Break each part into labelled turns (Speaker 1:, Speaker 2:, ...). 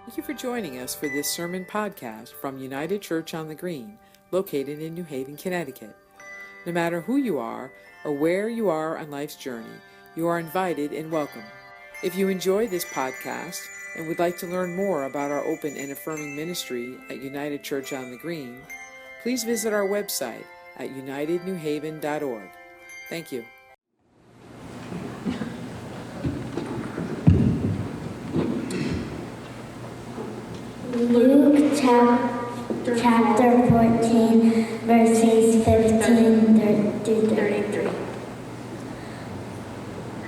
Speaker 1: Thank you for joining us for this sermon podcast from United Church on the Green, located in New Haven, Connecticut. No matter who you are or where you are on life's journey, you are invited and welcome. If you enjoy this podcast and would like to learn more about our open and affirming ministry at United Church on the Green, please visit our website at unitednewhaven.org. Thank you.
Speaker 2: Luke chapter 14, verses 15 through 33.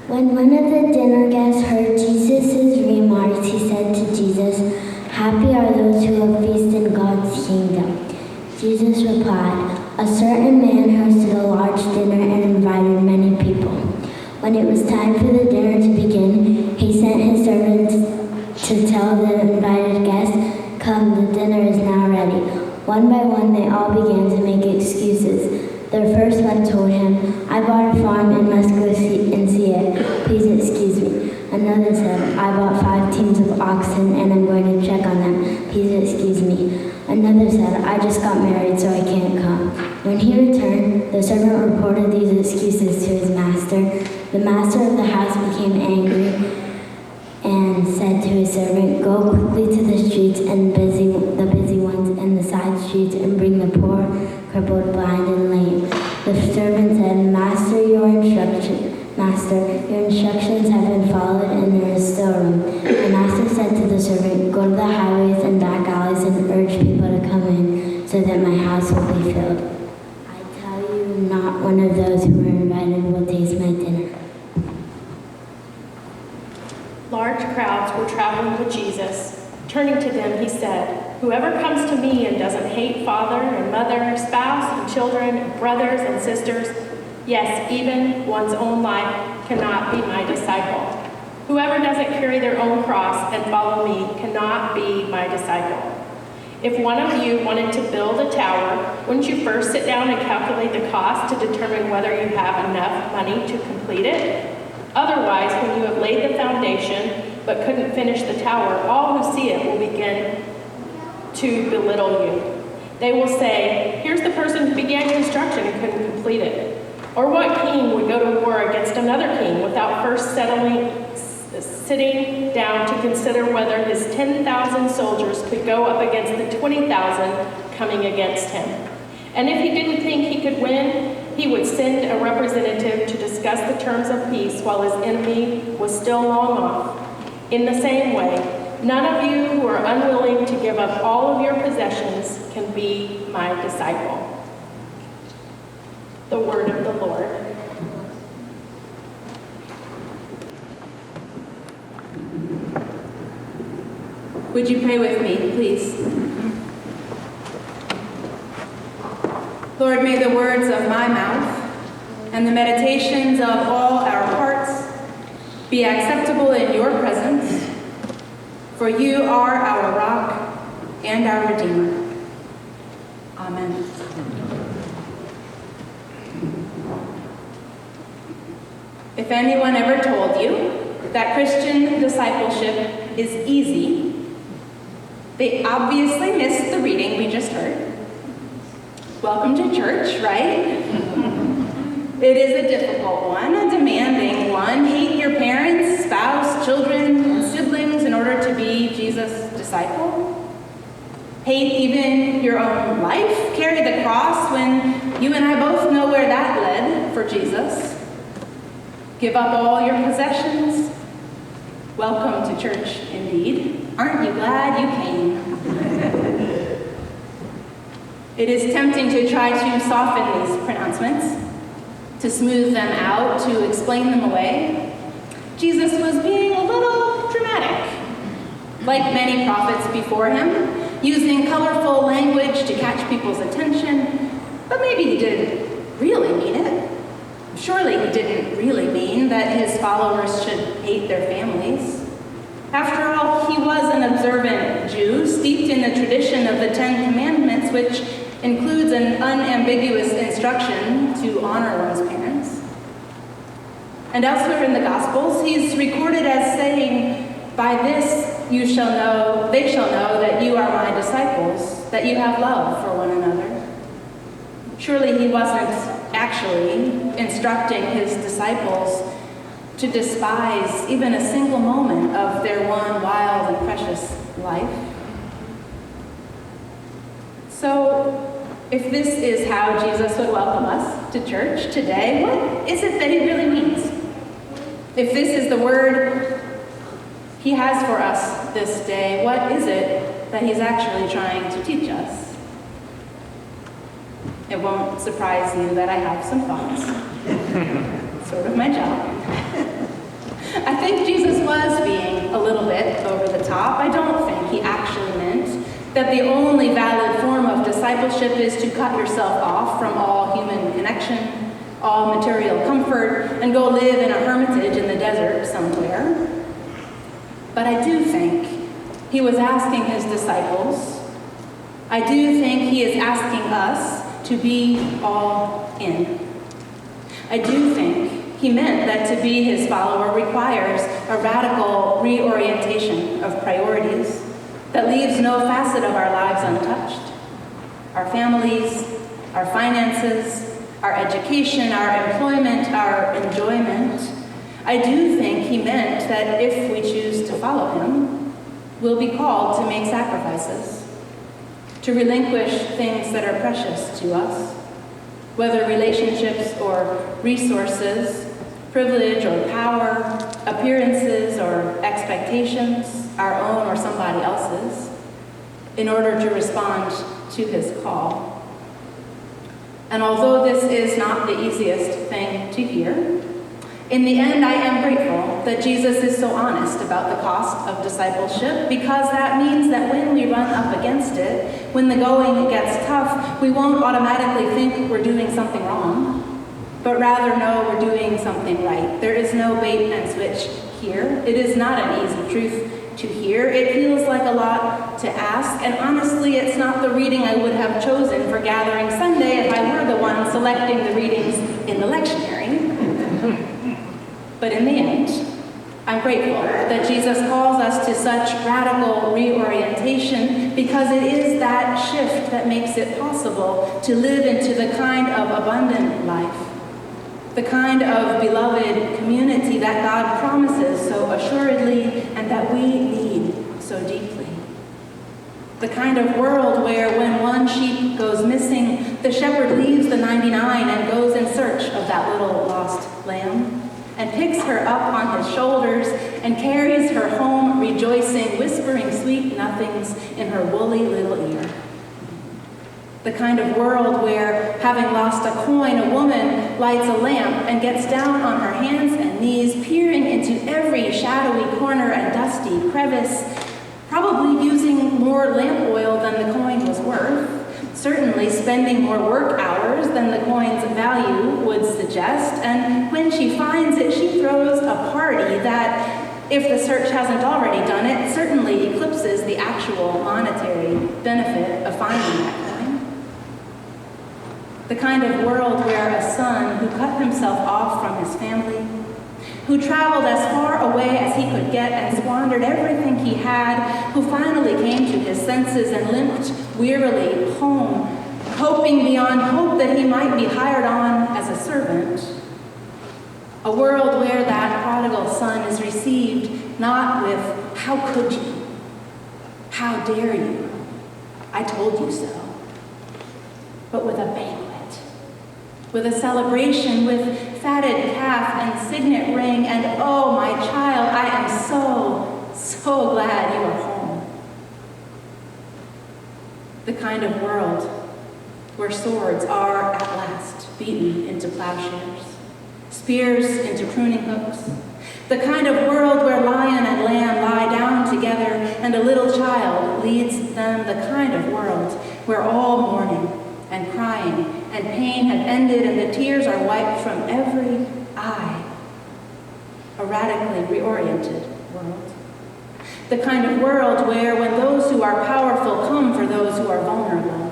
Speaker 2: When one of the dinner guests heard Jesus' remarks, he said to Jesus, "Happy are those who have feasted in God's kingdom." Jesus replied, "A certain man hosted a large dinner and invited many people. When it was time for the dinner to begin, he sent his servants to tell the invited guests, 'Come, the dinner is now ready.' One by one, they all began to make excuses. The first one told him, 'I bought a farm and must go see it. Please excuse me.' Another said, 'I bought 5 teams of oxen and I'm going to check on them. Please excuse me.' Another said, 'I just got married, so I can't come.' When he returned, the servant reported these excuses to his master. The master of the house became angry and said to his servant, 'Go quickly to the streets and the busy ones and the side streets and bring the poor, crippled, blind, and lame.' The servant said, 'Master, your instructions have been followed and there is still room.' The master said to the servant, 'Go to the highways and back alleys and urge people to come in so that my house will be filled. I tell you, not one of those who are invited will taste my dinner.'"
Speaker 3: Large crowds were traveling with Jesus. Turning to them, he said, "Whoever comes to me and doesn't hate father and mother, spouse and children, brothers and sisters, yes, even one's own life, cannot be my disciple. Whoever doesn't carry their own cross and follow me cannot be my disciple. If one of you wanted to build a tower, wouldn't you first sit down and calculate the cost to determine whether you have enough money to complete it? Otherwise, when you have laid the foundation but couldn't finish the tower, all who see it will begin to belittle you. They will say, 'Here's the person who began construction and couldn't complete it.' Or what king would go to war against another king without first sitting down to consider whether his 10,000 soldiers could go up against the 20,000 coming against him? And if he didn't think he could win, he would send a representative to discuss the terms of peace while his enemy was still long off. In the same way, none of you who are unwilling to give up all of your possessions can be my disciple." The word of the Lord.
Speaker 4: Would you pray with me, please? Lord, may the words of my mouth and the meditations of all our hearts be acceptable in your presence, for you are our rock and our Redeemer. Amen. If anyone ever told you that Christian discipleship is easy, they obviously missed the reading we just heard. Welcome to church, right? It is a difficult one, a demanding one. Hate your parents, spouse, children, and siblings in order to be Jesus' disciple. Hate even your own life. Carry the cross when you and I both know where that led for Jesus. Give up all your possessions. Welcome to church, indeed. Aren't you glad you came? It is tempting to try to soften these pronouncements, to smooth them out, to explain them away. Jesus was being a little dramatic, like many prophets before him, using colorful language to catch people's attention, but maybe he didn't really mean it. Surely he didn't really mean that his followers should hate their families. After all, he was an observant Jew, steeped in the tradition of the 10 Commandments, which includes an unambiguous instruction to honor one's parents. And elsewhere in the Gospels, he's recorded as saying, "By this they shall know that you are my disciples, that you have love for one another. Surely he wasn't actually instructing his disciples to despise even a single moment of their one wild and precious life. So, if this is how Jesus would welcome us to church today, what is it that he really means? If this is the word he has for us this day, what is it that he's actually trying to teach us? It won't surprise you that I have some thoughts. Sort of my job. I think Jesus was being a little bit over the top. I don't think he actually meant that the only valid form of discipleship is to cut yourself off from all human connection, all material comfort, and go live in a hermitage in the desert somewhere. But I do think he was asking his disciples, I do think he is asking us to be all in. I do think he meant that to be his follower requires a radical reorientation of priorities that leaves no facet of our lives untouched. Our families, our finances, our education, our employment, our enjoyment. I do think he meant that if we choose to follow him, we'll be called to make sacrifices, to relinquish things that are precious to us, whether relationships or resources, privilege or power, appearances or expectations, our own or somebody else's, in order to respond to his call. And although this is not the easiest thing to hear, in the end, I am grateful that Jesus is so honest about the cost of discipleship, because that means that when we run up against it, when the going gets tough, we won't automatically think we're doing something wrong, but rather know we're doing something right. There is no bait and switch here. It is not an easy truth to hear. It feels like a lot to ask, and honestly, it's not the reading I would have chosen for Gathering Sunday if I were the one selecting the readings in the lectionary. But in the end, I'm grateful that Jesus calls us to such radical reorientation, because it is that shift that makes it possible to live into the kind of abundant life, the kind of beloved community that God promises so assuredly and that we need so deeply. The kind of world where when one sheep goes missing, the shepherd leaves the 99 and goes in search of that little lost lamb, and picks her up on his shoulders and carries her home rejoicing, whispering sweet nothings in her woolly little ear. The kind of world where, having lost a coin, a woman lights a lamp and gets down on her hands and knees, peering into every shadowy corner and dusty crevice, probably using more lamp oil than the coin was worth, certainly spending more work hours than the coin's value would suggest, and when she finds it, she throws a party that, if the search hasn't already done it, certainly eclipses the actual monetary benefit of finding that coin. The kind of world where a son who cut himself off from his family, who traveled as far away as he could get and squandered everything he had, who finally came to his senses and limped wearily home, hoping beyond hope that he might be hired on as a servant. A world where that prodigal son is received not with, "How could you? How dare you? I told you so," but with a banquet, with a celebration, with fatted calf and signet ring, and "Oh, my child, I am so glad you are home." The kind of world where swords are at last beaten into plowshares, spears into pruning hooks. The kind of world where lion and lamb lie down together and a little child leads them. The kind of world where all mourning and crying and pain have ended and the tears are wiped from every eye. A radically reoriented world. The kind of world where, when those who are powerful come for those who are vulnerable,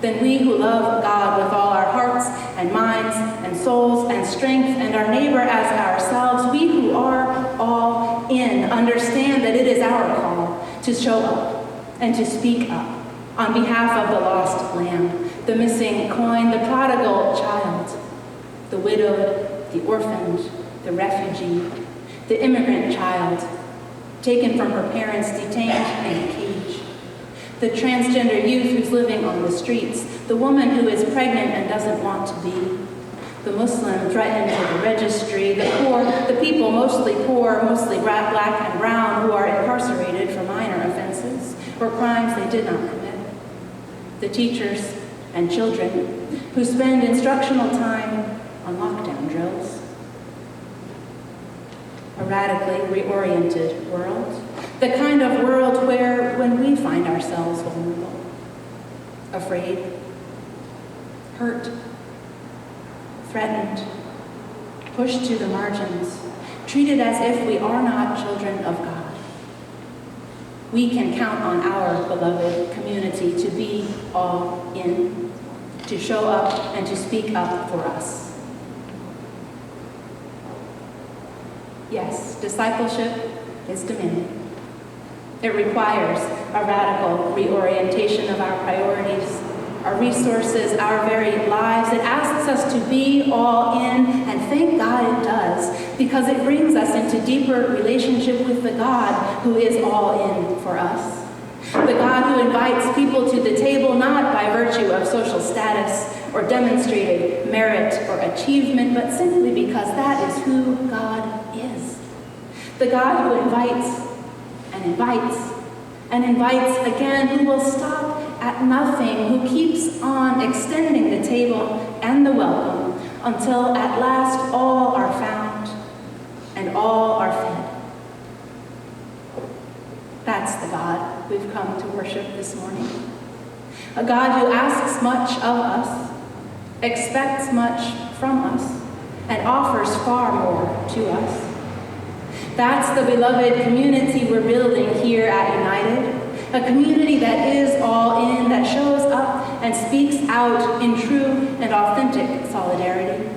Speaker 4: then we who love God with all our hearts and minds and souls and strength, and our neighbor as ourselves, we who are all in, understand that it is our call to show up and to speak up on behalf of the lost lamb, the missing coin, the prodigal child, the widowed, the orphaned, the refugee, the immigrant child, taken from her parents, detained in a cage, the transgender youth who's living on the streets, the woman who is pregnant and doesn't want to be, the Muslim threatened to the registry, the poor, the people mostly poor, mostly black and brown, who are incarcerated for minor offenses or crimes they did not commit, the teachers and children who spend instructional time on lockdown drills. A radically reoriented world, the kind of world where when we find ourselves vulnerable, afraid, hurt, threatened, pushed to the margins, treated as if we are not children of God, we can count on our beloved community to be all in, to show up and to speak up for us. Yes, discipleship is demanding. It requires a radical reorientation of our priorities, our resources, our very lives. It asks us to be all in, and thank God it does, because it brings us into deeper relationship with the God who is all in for us. The God who invites people to the table not by virtue of social status or demonstrated merit or achievement, but simply because that is who God is. The God who invites and invites and invites again, who will stop at nothing, who keeps on extending the table and the welcome until at last all are found and all are fed. That's the God we've come to worship this morning. A God who asks much of us, expects much from us, and offers far more to us. That's the beloved community we're building here at United, a community that is all in, that shows up and speaks out in true and authentic solidarity.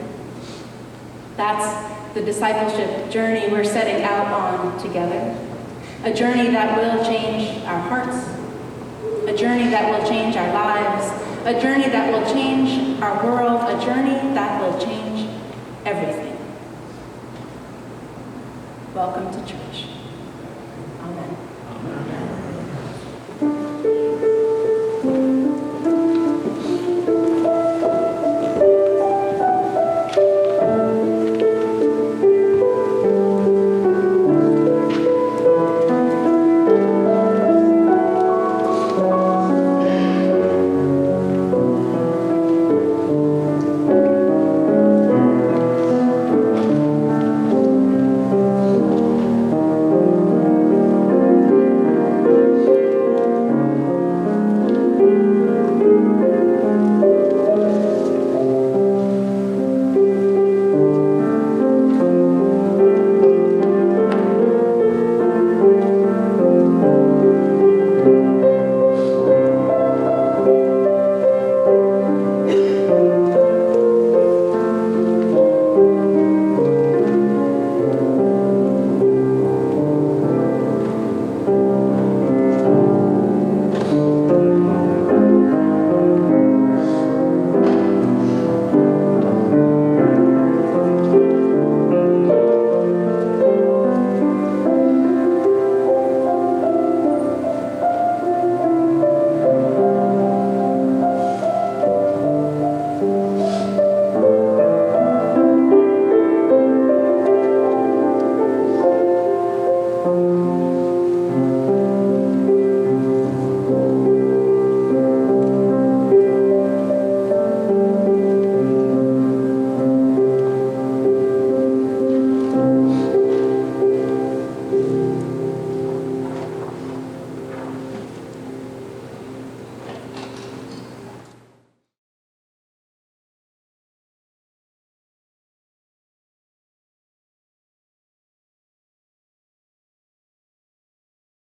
Speaker 4: That's the discipleship journey we're setting out on together, a journey that will change our hearts, a journey that will change our lives, a journey that will change our world, a journey that will change everything. Welcome to church.